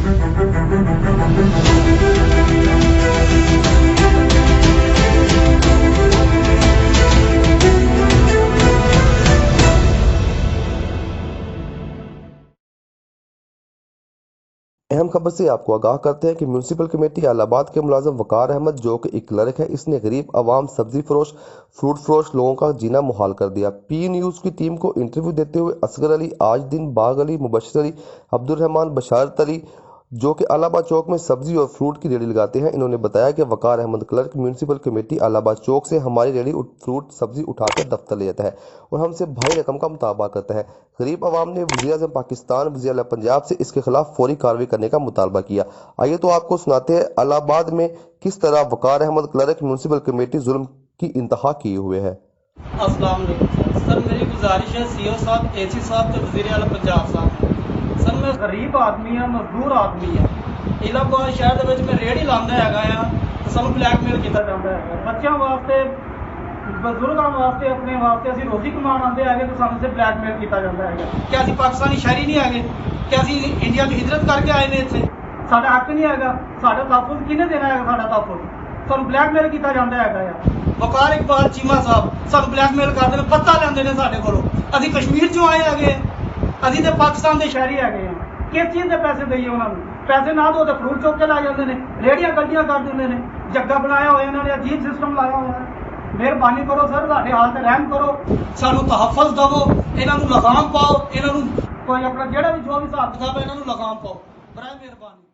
अहम खबर से आपको आगाह करते हैं कि म्यूनिसिपल कमेटी इलाहाबाद के मुलाजिम वकार अहमद, जो कि एक क्लर्क है, इसने गरीब अवाम, सब्जी फरोश, फ्रूट फरोश लोगों का जीना मुहाल कर दिया। पी न्यूज़ की टीम को इंटरव्यू देते हुए असगर अली, आज दिन, बाग अली, मुबशर अली, अब्दुल रहमान, बशारत अली, जो कि इलाहाबाद चौक में सब्जी और फ्रूट की रेडी लगाते हैं, इन्होंने बताया कि Waqar Ahmed clerk municipal committee Allahabad Chowk से हमारी रेडी फ्रूट सब्जी उठाकर दफ्तर ले जाता है और हमसे भारी रकम का मुतालबा करता है। गरीब आवाम ने वज़ीर-ए-आज़म पाकिस्तान, वज़ीर-ए-आला पंजाब से इसके खिलाफ फौरी कार्रवाई करने का मुतालबा किया। आइए तो आपको सुनाते हैं इलाहाबाद में किस तरह वकार अहमद क्लर्क म्यूनिसिपल कमेटी जुल्म की इंतहा किए हुए है। अस्सलाम वालेकुम सर, मेरी गुजारिश है सीओ साहब, एसी साहब तो वज़ीर-ए-आला पंजाब साहब सर, मैं गरीब आदमी हाँ, मजदूर आदमी हाँ। इलाहाबाद शहर ਦੇ ਵਿੱਚ मैं रेहड़ी ਲਾਉਂਦਾ ਹੈਗਾ ਆ तो ਸਾਨੂੰ ब्लैकमेल ਕੀਤਾ ਜਾਂਦਾ ਹੈ। ਬੱਚਿਆਂ ਵਾਸਤੇ, ਬਜ਼ੁਰਗਾਂ ਵਾਸਤੇ, ਆਪਣੇ ਵਾਸਤੇ ਅਸੀਂ ਰੋਜ਼ੀ ਕਮਾਉਣ ਆਉਂਦੇ ਹੈਗੇ तो ਸਾਨੂੰ से ब्लैकमेल ਕੀਤਾ ਜਾਂਦਾ ਹੈਗਾ कि ਅਸੀਂ ਪਾਕਿਸਤਾਨੀ ਸ਼ਹਿਰੀ ਨਹੀਂ ਹੈਗੇ, कि ਅਸੀਂ ਇੰਡੀਆ ਦੀ ਹਿਜਰਤ ਕਰਕੇ ਆਏ ਨੇ ਇੱਥੇ, ਸਾਡਾ ਹੱਕ ਨਹੀਂ ਹੈਗਾ, ਸਾਡਾ ਤਹਫੁਜ਼ ਕਿਹਨੇ ਦੇਣਾ ਹੈਗਾ, ਸਾਡਾ ਤਹਫੁਜ਼ ਸਾਨੂੰ ब्लैकमेल ਕੀਤਾ ਜਾਂਦਾ ਹੈਗਾ ਆ। वकार इकबाल चीमा साहब ਸਾਨੂੰ ब्लैकमेल ਕਰਦੇ ਨੇ, ਪੱਤਾ ਲੈਂਦੇ ਨੇ ਸਾਡੇ ਕੋਲੋਂ। ਅਸੀਂ ਕਸ਼ਮੀਰ ਚੋਂ ਆਏ ਹੈਗੇ, ਅਸੀਂ ਤੇ ਪਾਕਿस्तान ਦੇ ਸ਼ਹਿਰੀ ਹੈਗੇ ਆ। किस चीज़ के पैसे दईए उन्होंने? पैसे ना दो तो फ्रूट चुक के ला जाते हैं, रेहड़ियां गड्डियां कर देंगे ने, जग्गा बनाया हुआ इन्होंने, अजीब सिस्टम लाया हुआ है। मेहरबानी करो सर, साडे हाल ते रहम करो, सानू तहफ़्फ़ुज़ दवो, इन्हों लगाम पाओ, इन्हों कोई अपना जेड़ा भी जो भी हिसाब किताब है इन्हों लगाम पाओ, बड़ा मेहरबानी।